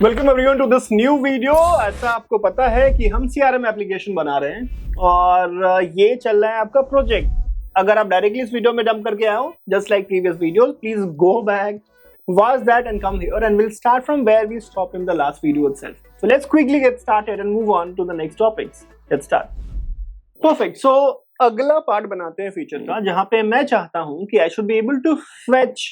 Welcome everyone to this new video. ऐसा आपको पता है कि हम CRM एप्लीकेशन बना रहे हैं और ये चल रहा है आपका प्रोजेक्ट। अगर आप डायरेक्टली इस वीडियो में डंप करके आए हो just like previous videos, please go back, watch that and come here and will start from where we stop in the last video itself. So let's quickly get started and move on to the next topics. Let's start. Perfect. So अगला part बनाते हैं feature का, जहां पे मैं चाहता हूं कि I should be able to fetch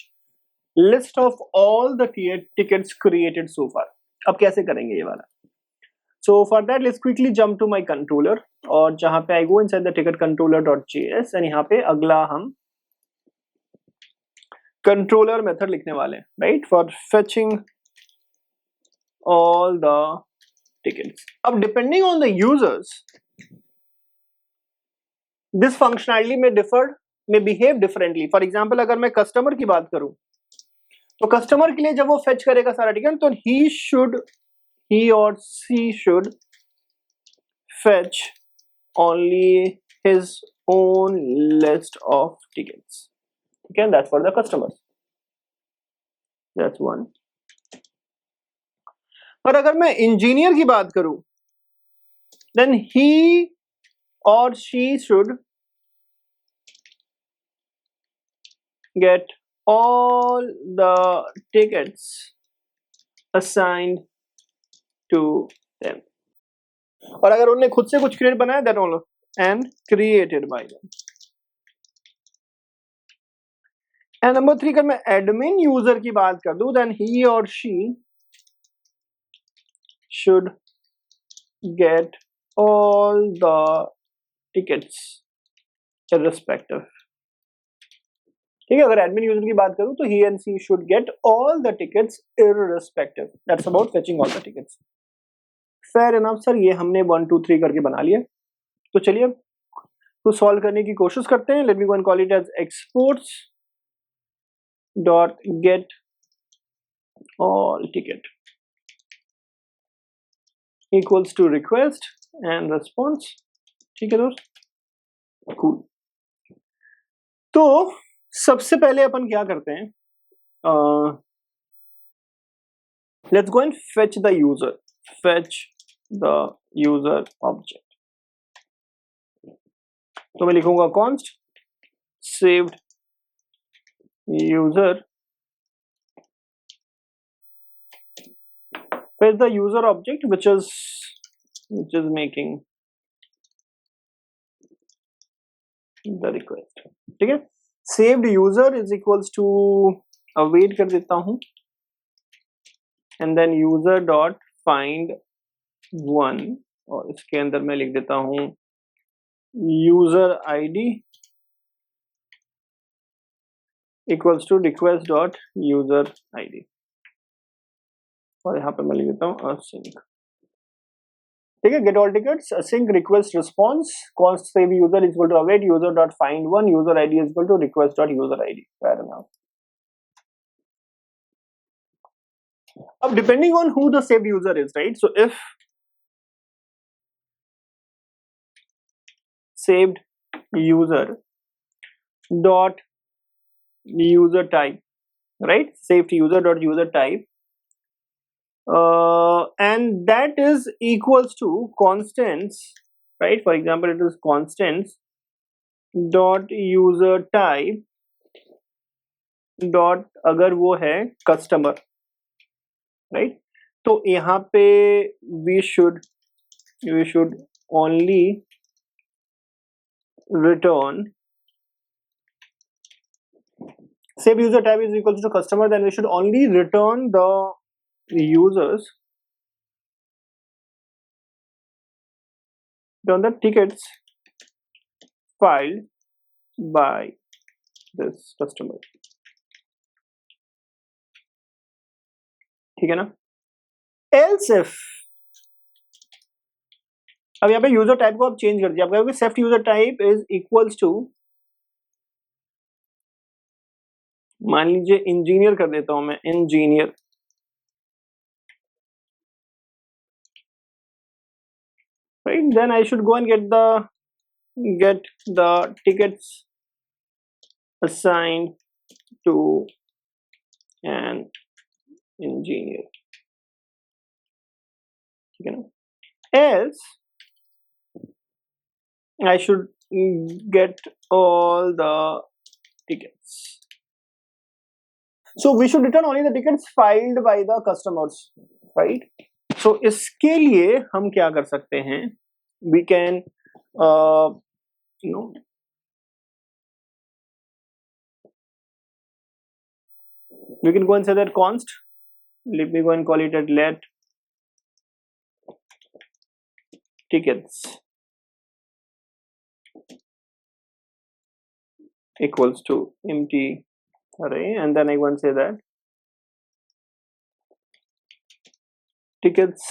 list of all the tickets created so far। अब कैसे करेंगे ये वाला? So for that let's quickly jump to my controller और जहां पे I go inside the ticket controller.js and यहाँ पे अगला हम controller method लिखने वाले हैं, right, for fetching all the tickets। अब depending on the users this functionality may behave differently। for example अगर मैं customer की बात करूं तो कस्टमर के लिए जब वो फेच करेगा सारा टिकट तो he or she should fetch only his own list of tickets। okay, that's for the customers, that's one। पर अगर मैं इंजीनियर की बात करूं then he or she should get all the tickets assigned to them। और अगर उन्होंने खुद से कुछ क्रिएट बनाया that all and created by them। And number 3 अगर मैं एडमिन यूजर की बात कर दूं then he or she should get all the tickets irrespective। ठीक है, अगर एडमिन यूजर की बात करूं तो he and she should get all the tickets irrespective। that's about fetching all the tickets। fair enough sir, ये हमने 1 2 3 करके बना लिया। तो चलिए तो सॉल्व करने की कोशिश करते हैं। Let me go and call it as exports dot get all ticket equals to request and response। ठीक है दोस्त, cool। तो सबसे पहले अपन क्या करते हैं, let's go and fetch the user object. तो मैं लिखूंगा const saved user fetch the user object which is making the request। ठीक है, saved user is equals to await कर देता हूं and then user dot find one और इसके अंदर मैं लिख देता हूं user id equals to request dot user id और यहाँ पे मैं लिख देता हूँ async। ठीक है, get all tickets async request response const save user is equal to await user dot find one user id is equal to request dot user id। fair enough। अब depending on who the saved user is, right, so if saved user dot user type, right, saved user dot user type and that is equals to constants, right, for example it is constants dot user type dot अगर वो है customer, right, तो यहाँ पे we should only return save user type is equals to customer, then we should only return the users on the tickets filed by this customer। ठीक है ना। else if अब यहाँ पे यूजर टाइप को आप चेंज कर दिया, आप कहोगे सेफ्ट user type is equals to, मान लीजिए इंजीनियर कर देता हूं मैं, engineer, right, then I should go and get the tickets assigned to an engineer। ठीक है ना। Else I should get all the tickets. So we should return only the tickets filed by the customers, right? So इसके लिए हम क्या कर सकते हैं? We can you know we can go and say that const, let me go and call it at let tickets equals to empty array, and then I go and say that tickets.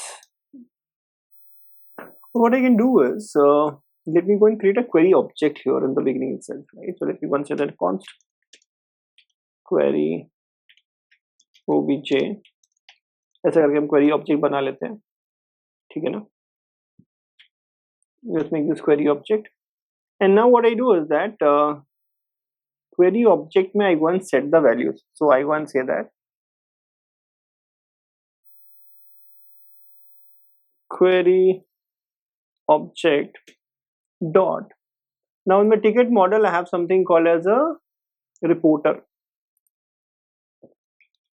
What I can do is let me go and create a query object here in the beginning itself, right? So let me go and say that const query obj, ऐसा करके हम query object बना लेते हैं, ठीक है ना। Let's make this query object, and now what I do is that query object में I go and set the values. So I go and say that query object dot, now in my ticket model I have something called as a reporter.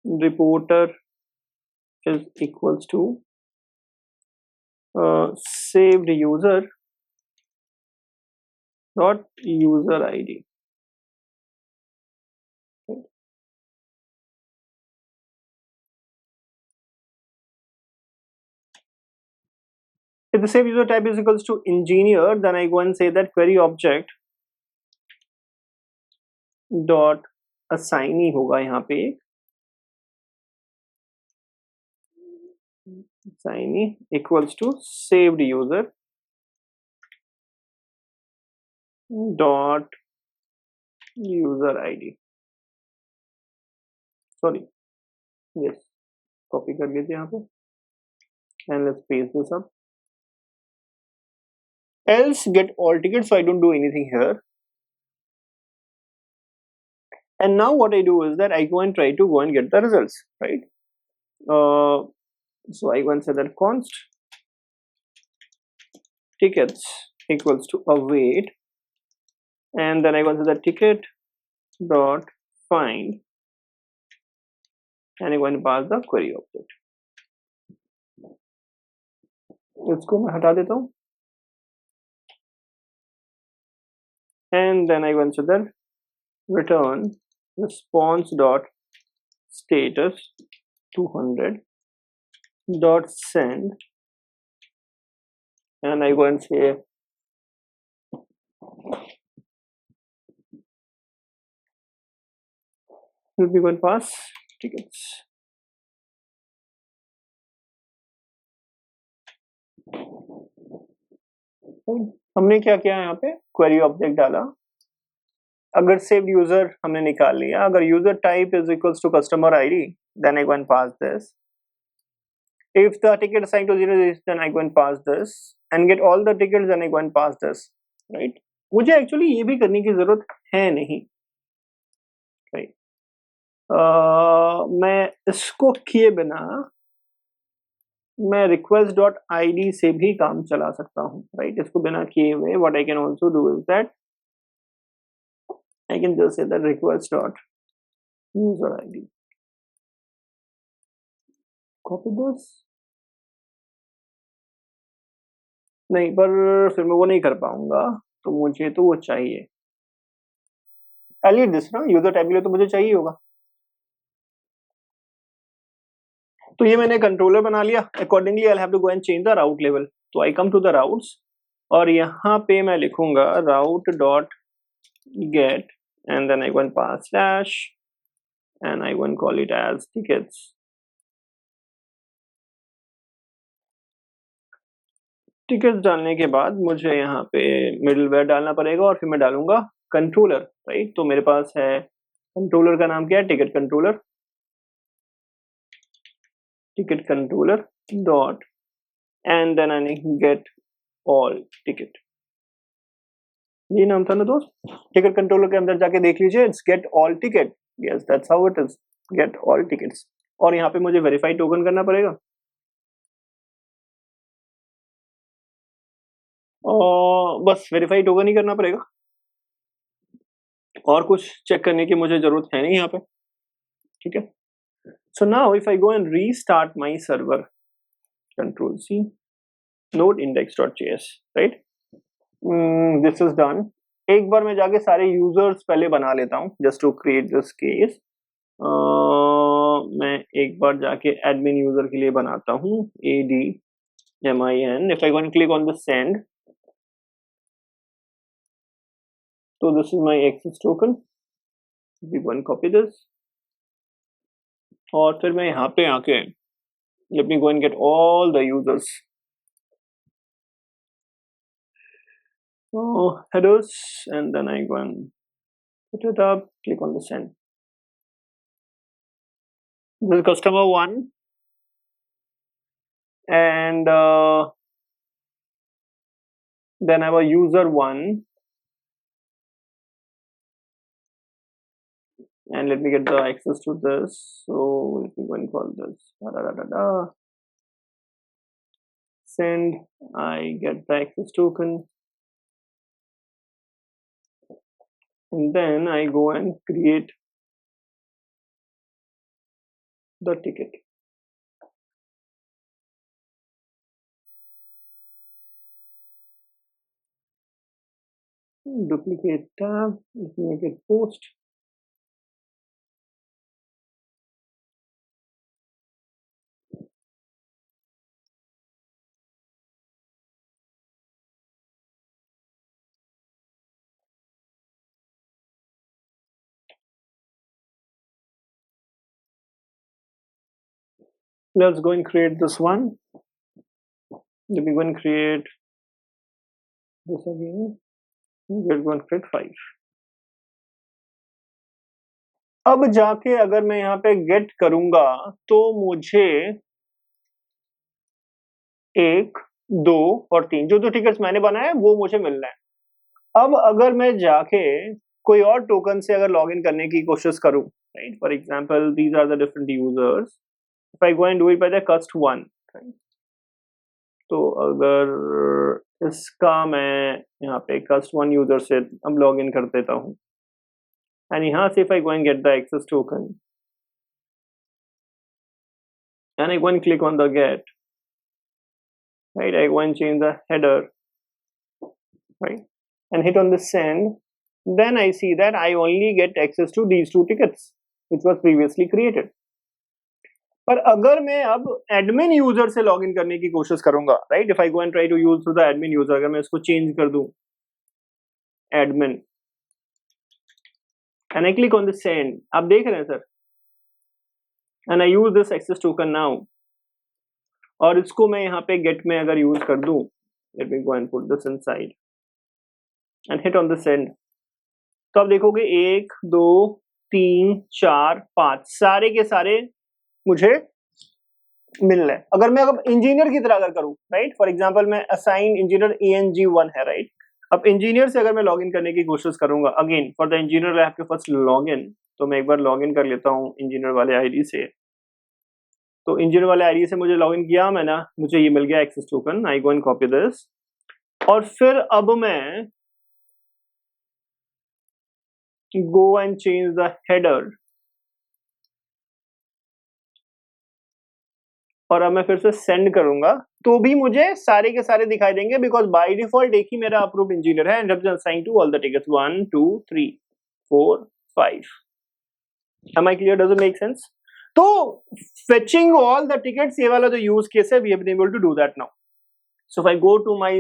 Reporter is equals to saved user dot user ID. If the saved user type is equals to engineer, then I go and say that query object dot assignee होगा यहाँ पे, assignee equals to saved user dot user ID. Sorry, yes, copy कर लेते हैं यहाँ पे, and let's paste this up. Else get all tickets, so I don't do anything here. And now what I do is that I go and try to go and get the results, right? So I go and say that const tickets equals to await, and then I go and say that ticket dot find, and I go and pass the query object. इसको मैं हटा देता हूँ, and then I go and say that return response dot status 200 dot send, and I go and say let me go and pass tickets. हमने क्या किया यहाँ पे, क्वेरी ऑब्जेक्ट डाला, अगर सेव्ड यूजर हमने निकाल लिया, अगर user type is equals to customer ID, then I go and pass this. If the ticket assigned to 0 is, then I go and pass this, and get all the tickets, then I go and pass this, right? मुझे actually ये भी करने की जरूरत है नहीं, right? मैं इसको किए बिना मैं request dot id से भी काम चला सकता हूँ, right? इसको बिना किए हुए what I can also do is that I can just say that request dot user id, copy this. नहीं, पर फिर मैं वो नहीं कर पाऊंगा, तो मुझे तो वो चाहिए. I'll need this ना, यूजर टाइप के लिए तो मुझे चाहिए होगा. तो ये मैंने कंट्रोलर बना लिया. Accordingly I have to go and change the route level. तो I come to the routes, और यहाँ पे मैं लिखूंगा route dot get, and then I go and pass slash, and I go and call it as tickets. Tickets डालने के बाद मुझे यहाँ पे मिडलवेयर डालना पड़ेगा, और फिर मैं डालूंगा कंट्रोलर, राइट? तो मेरे पास है कंट्रोलर का नाम क्या है, ticket controller. Ticket controller dot, and then I get all ticket. ये नाम था ना दोस्त. टिकट कंट्रोलर के अंदर जाके देख लीजिए, it's get all ticket. Yes, that's how it is, get all tickets. और यहाँ पे मुझे वेरीफाई टोकन करना पड़ेगा. बस वेरीफाई टोकन ही करना पड़ेगा, और कुछ चेक करने की मुझे जरूरत है नहीं यहाँ पे, ठीक है। So now if I go and restart my server, control C, node index.js, right, this is done. एक बार मैं जाके सारे यूजर्स पहले बना लेता हूँ just to create this case. मैं एक बार जाके एडमिन यूजर के लिए बनाता हूँ, ADMIN। If I going click on the send, तो this is my access token, we going copy this, और फिर मैं यहाँ पे आके let me go and get all the users, headers, and then I go and put it up, click on the send. This is customer 1, and then I have a user 1, and let me get the access to this. So let me go and call this send. I get the access token, and then I go and create the ticket. Duplicate tab, let me make it post. Let's go and create this one. Let me go and create this again. We're going to create 5. अब जाके अगर मैं यहाँ पे gate करूंगा तो मुझे 1, 2 और 3 जो जो टिकट्स मैंने बनाए वो मुझे मिल रहे हैं। अब अगर मैं जाके कोई और टोकन से अगर लॉगिन करने की कोशिश करूं, right, for example these are the different users, if I go and do it by the कस्ट 1, तो अगर इसका मैं यहाँ पे कस्ट 1 यूजर से अब लॉगिन कर देता हूँ, and यहाँ से if I go and get the access token and I go and click on the get, right, I go and change the header, right, and hit on the send, then I see that I only get access to these 2 tickets which was previously created. पर अगर मैं अब admin user से login करने की कोशिश करूंगा, right, if I go and try to use through the admin user, अगर मैं इसको चेंज कर दूं admin and I click on the send, आप देख रहे हैं sir, and I use this access token now, और इसको मैं यहाँ पे get में अगर यूज कर दूं, let me go and put this inside and hit on the send, तो आप देखोगे 1, 2, 3, 4, 5 सारे के सारे मुझे मिल रहे हैं। अगर मैं इंजीनियर की तरह अगर करूं, राइट, फॉर एग्जांपल मैं असाइन इंजीनियर ENG1 है, राइट, अब इंजीनियर से अगर मैं लॉगिन करने की कोशिश करूंगा, again for the engineer I have to first login, तो मैं एक बार लॉगिन कर लेता हूँ इंजीनियर वाले आईडी से। तो इंजीनियर वाले आईडी से मुझे लॉगिन किया मैंने, मुझे ये मिल गया access token, I go and copy this, और फिर अब मैं go and change the header, और अब मैं फिर से सेंड करूंगा तो भी मुझे सारे के सारे दिखाई देंगे, बिकॉज बाय डिफॉल्ट एक ही मेरा अप्रूव्ड इंजीनियर है, and assign to all the tickets 1, 2, 3, 4, 5. Am I clear? Does it make sense? तो fetching all the tickets, ये वाला जो यूज केस है, we have been able to do that now. So if I go to my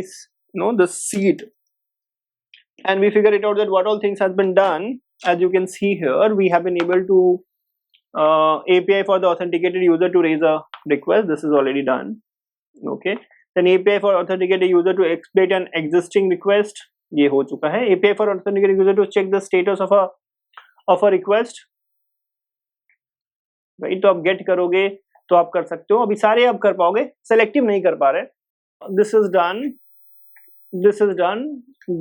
the seat and we figure it out that what all things has been done, as you can see here, we have been able to API for the authenticated user to raise a request. This is already done. Okay. Then API for authenticated user to exploit an existing request. ये हो चुका है. API for authenticated user to check the status of a request. Right. तो आप get करोगे तो आप कर सकते हो. अभी सारे आप कर पाओगे. Selective नहीं कर पा रहे. This is done. This is done.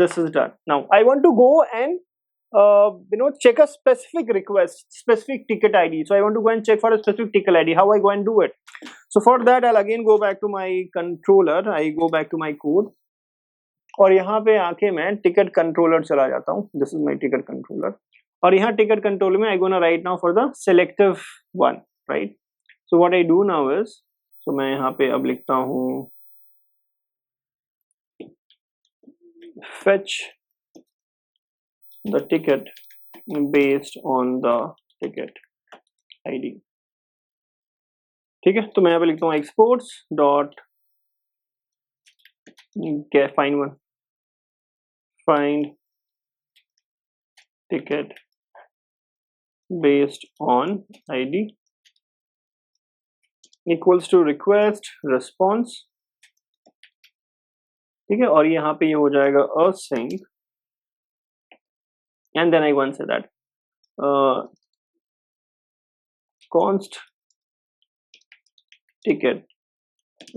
This is done. Now I want to go and check a specific request, specific ticket ID. So I want to go and check for a specific ticket ID. How I go and do it? So for that, I'll again go back to my controller. I go back to my code, और यहाँ पे आके मैं ticket controller चला जाता हूँ. This is my ticket controller. और यहाँ टिकट कंट्रोल में I gonna right now for the selective one, right. So what I do now is, so मैं यहाँ पे अब लिखता हूँ fetch the ticket based on the ticket ID. ठीक है, तो मैं यहाँ पे लिखता हूँ exports dot find one, find ticket based on ID equals to request response. ठीक है, और यहाँ पे ये हो जाएगा async, and then I want to say that const ticket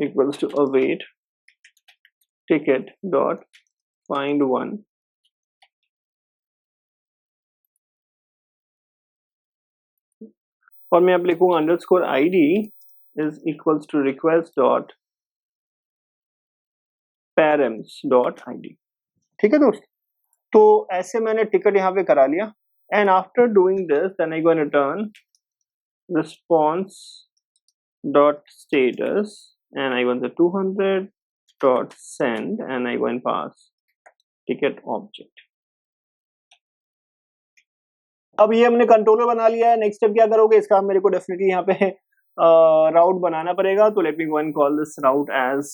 equals to await ticket dot find one और मैं अब लिखूंगा underscore ID is equals to request dot params dot ID. ठीक है दोस्त, तो ऐसे मैंने टिकट यहाँ पे करा लिया. And after doing this then I gonna return response dot status and I want the 200 dot send and I go and pass ticket object. अब ये हमने कंट्रोलर बना लिया है. नेक्स्ट स्टेप क्या करोगे, इसका मेरे को डेफिनेटली यहाँ पे राउट बनाना पड़ेगा. तो let me go and call this route as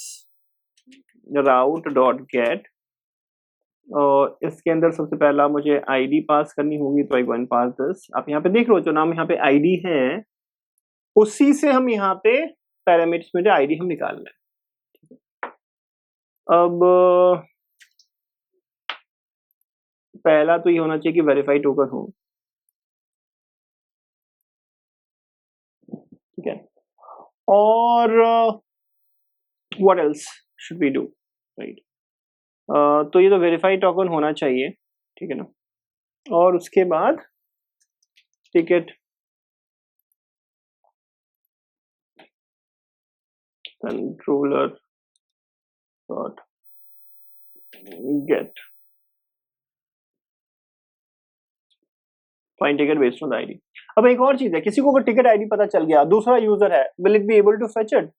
route dot get. और इसके अंदर सबसे पहला मुझे आईडी पास करनी होगी, तो आई गो एंड पास दिस. आप यहाँ पे देख लो जो नाम यहाँ पे आईडी है उसी से हम यहाँ पे पैरामीटर्स में जो आईडी हम निकाल रहे हैं. अब पहला तो ये होना चाहिए कि वेरीफाई टोकन हो. ठीक है, और what else should we do, right. तो ये तो वेरीफाई टोकन होना चाहिए, ठीक है ना. और उसके बाद ticket controller dot gate find ticket based on ID. अब एक और चीज है, किसी को अगर टिकट आईडी पता चल गया, दूसरा यूजर है, will it be able to fetch it.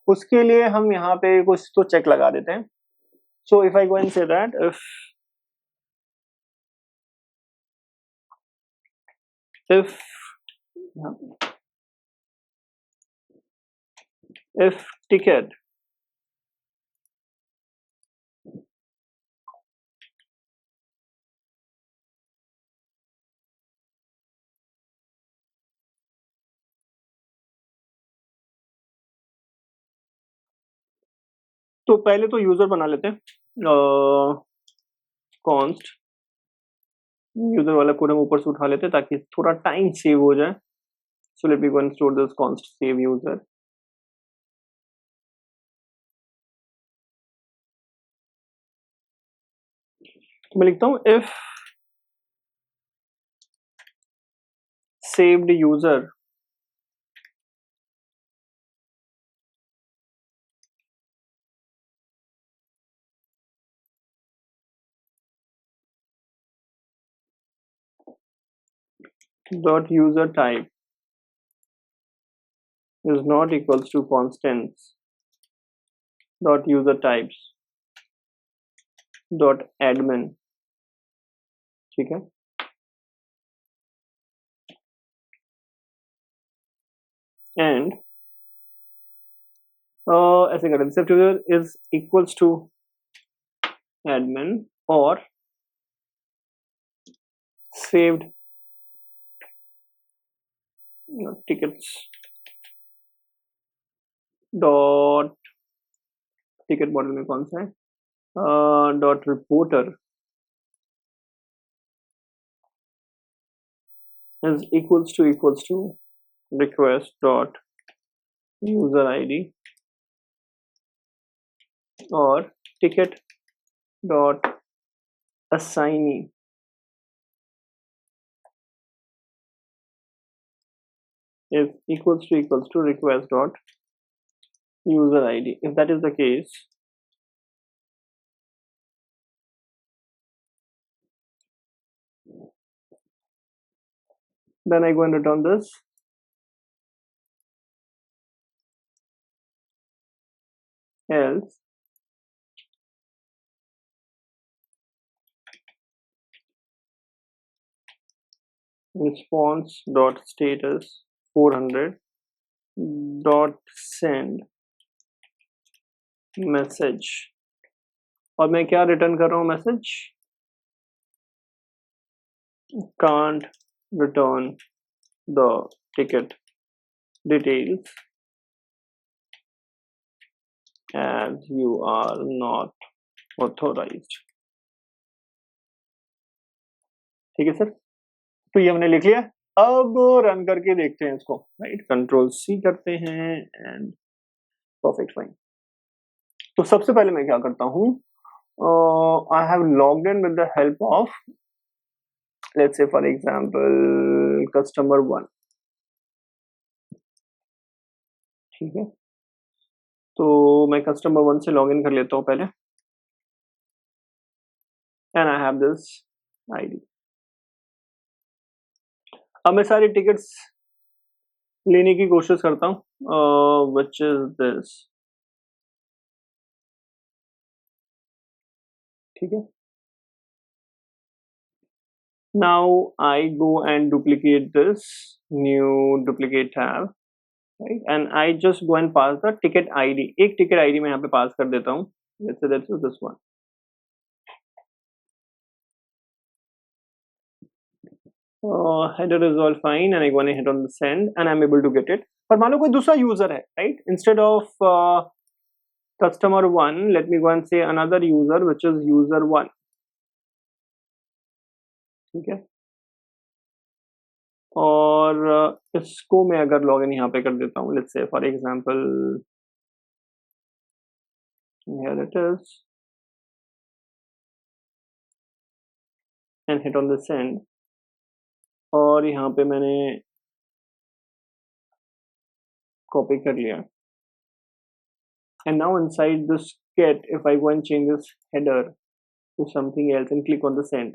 उसके लिए हम यहाँ पे कुछ तो चेक लगा देते हैं. So if I go and say that if ticket तो पहले तो यूजर बना लेते हैं. कॉन्स्ट यूजर वाला कोड हम ऊपर से उठा लेते हैं ताकि थोड़ा टाइम सेव हो जाए. So let me go and store this const save user. मैं लिखता हूं if saved user dot user type is not equals to constants dot user types dot admin. ठीक है, एंड ऐसे करें except user is equals to admin और saved tickets dot ticket model में कौन सा है, dot reporter is equals to request dot user ID और ticket dot assignee is equals to request dot user ID. If that is the case, then I go and return this. Else response dot status 400 dot send message, और मैं क्या return कर रहा हूँ message, can't return the ticket details as you are not authorized. ठीक है sir, तो ये हमने लिख लिया। अब रन करके देखते हैं इसको, राइट, कंट्रोल सी करते हैं एंड परफेक्ट फाइन। तो सबसे पहले मैं क्या करता हूँ, I have logged in with the help of, let's say for example customer 1, ठीक है, तो मैं कस्टमर 1 से लॉग इन कर लेता हूँ पहले, and I have this ID. अब मैं सारी टिकट्स लेने की कोशिश करता हूँ, व्हिच इज दिस, ठीक है। Now I go and duplicate this, new duplicate tab, right, and I just go and pass the ticket ID, एक ticket ID मैं यहाँ पे पास कर देता हूँ, let's say that's this one, header is all fine and I go and hit on the send and I'm able to get it। पर मान लो कोई दूसरा यूजर है, right, instead of customer 1 let me go and say another user which is user 1, ठीक है, और इसको मैं अगर लॉगिन यहाँ पे कर देता हूँ, let's say for example here it is and hit on the send, और यहाँ पे मैंने कॉपी कर लिया, and now inside this get if I go and change this header to something else and click on the send,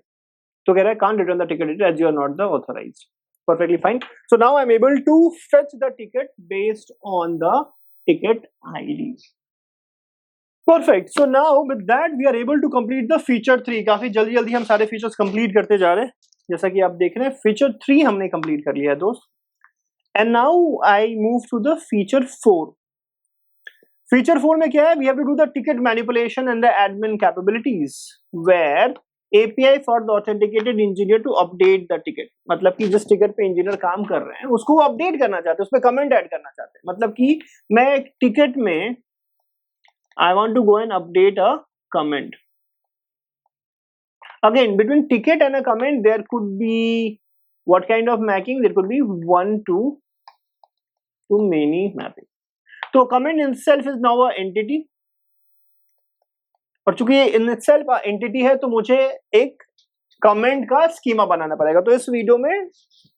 तो कह रहा है can't return the ticket as you are not the authorized, perfectly fine। So now I'm able to fetch the ticket based on the ticket ID, perfect। So now with that we are able to complete the feature 3। काफी जल्दी जल्दी हम सारे features complete करते जा रहे हैं, जैसा कि आप देख रहे हैं फीचर 3 हमने कंप्लीट कर लिया है दोस्त, and now I move to the feature 4। Feature 4 में क्या है, we have to do the ticket manipulation and the admin capabilities where API for the authenticated engineer to update the ticket, मतलब कि जिस टिकट पे इंजीनियर काम कर रहे हैं उसको अपडेट करना चाहते हैं, उस पर कमेंट ऐड करना चाहते हैं, मतलब कि मैं एक टिकट में I want to go and update a comment. Again, between ticket and a comment, there could be what kind of mapping? There could be one to many mapping. So comment itself is now a entity. और चूंकि ये in itself a entity है, तो मुझे एक comment का schema बनाना पड़ेगा। तो इस वीडियो में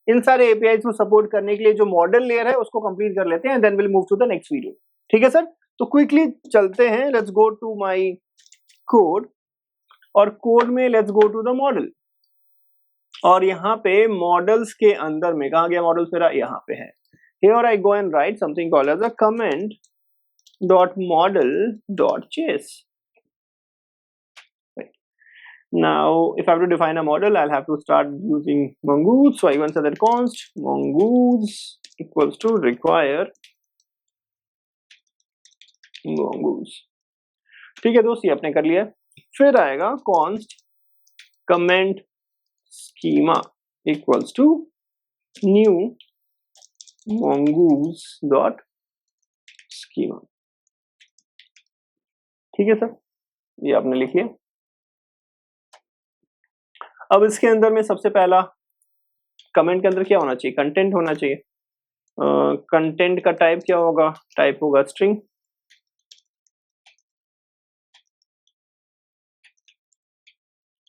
इन सारे APIs को सपोर्ट करने के लिए जो मॉडल लेयर है उसको कंप्लीट कर लेते हैं, then we'll move to the next video। ठीक है सर, तो क्विकली चलते हैं, let's go to my code, और कोड में let's go to the model, और यहाँ पे मॉडल्स के अंदर में कहाँ गया मॉडल्स मेरा, यहाँ पे है। Here I go and write something called as a comment dot model dot js. Now if I have to define a model, I'll have to start using mongoose, so I want to say that const mongoose equals to require mongoose, ठीक है दोस्त, ये आपने कर लिया। फिर आएगा const comment schema equals to new mongoose dot schema, ठीक है सर, ये आपने लिखिए। अब इसके अंदर में सबसे पहला कमेंट के अंदर क्या होना चाहिए, कंटेंट होना चाहिए। कंटेंट का टाइप क्या होगा, टाइप होगा स्ट्रिंग,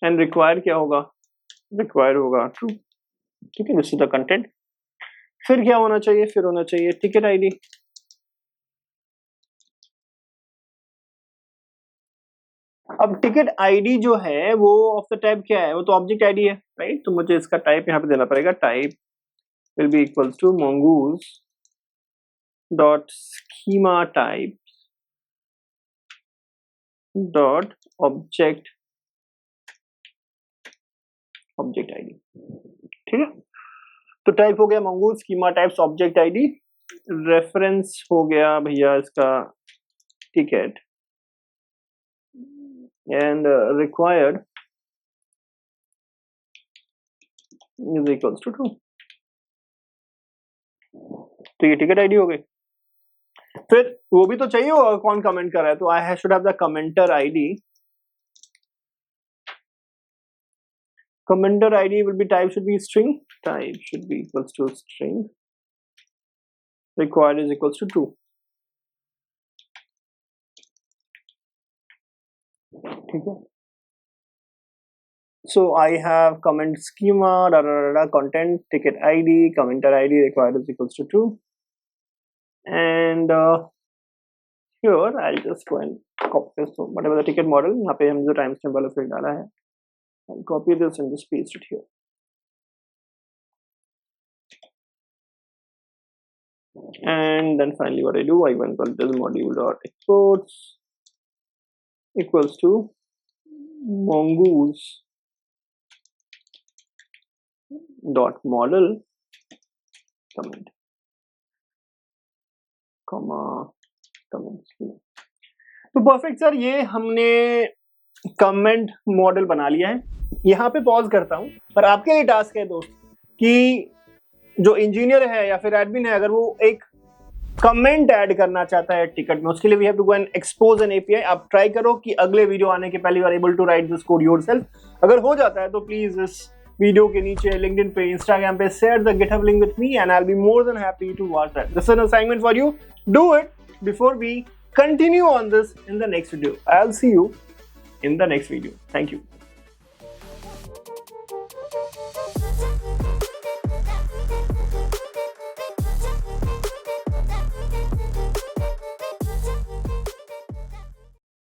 एंड रिक्वायर क्या होगा, रिक्वायर होगा ट्रू, ठीक है, दिस इज द कंटेंट। फिर क्या होना चाहिए, फिर होना चाहिए टिकट आईडी, अब टिकट आईडी जो है वो ऑफ द टाइप क्या है, वो तो ऑब्जेक्ट आईडी है, राइट, तो मुझे इसका टाइप यहाँ पे देना पड़ेगा, type will be equals to mongoose dot schema type dot object id। ठीक है, तो टाइप हो गया mongoose schema types object id, reference हो गया भैया इसका ticket, and required is equals to true. तो ये टिकट आईडी हो गई। फिर वो भी तो चाहिए होगा कौन कमेंट कर रहा है, तो I should have the commenter ID. Commenter ID will be type should be string, type should be equals to string, required is equals to true। ठीक है, so I have comment schema content ticket id commenter id required is equals to true, and here I'll just go and copy this, so whatever the ticket model, यहाँ पे हम जो timestamp वाला field डाला है, I'll copy this and just paste it here। And then finally what I do, I will call this module dot exports equals to mongoose dot model comment comma comments। तो perfect sir, ये हमने comment model बना लिया है। यहाँ पे pause करता हूँ, पर आपके लिए टास्क है दोस्त कि जो इंजीनियर है या फिर एडमिन है, अगर वो एक कमेंट ऐड करना चाहता है टिकट में, उसके लिए we have to go and expose an API. आप ट्राई करो कि अगले वीडियो आने के पहले you are able to write this code yourself. अगर हो जाता है तो प्लीज इस वीडियो के नीचे लिंक्डइन पे, इंस्टाग्राम पे share the GitHub link with me and I will be more than happy to watch that. This is an assignment for you, do it before we continue on this in the next video। I'll see you in the next video। Thank you।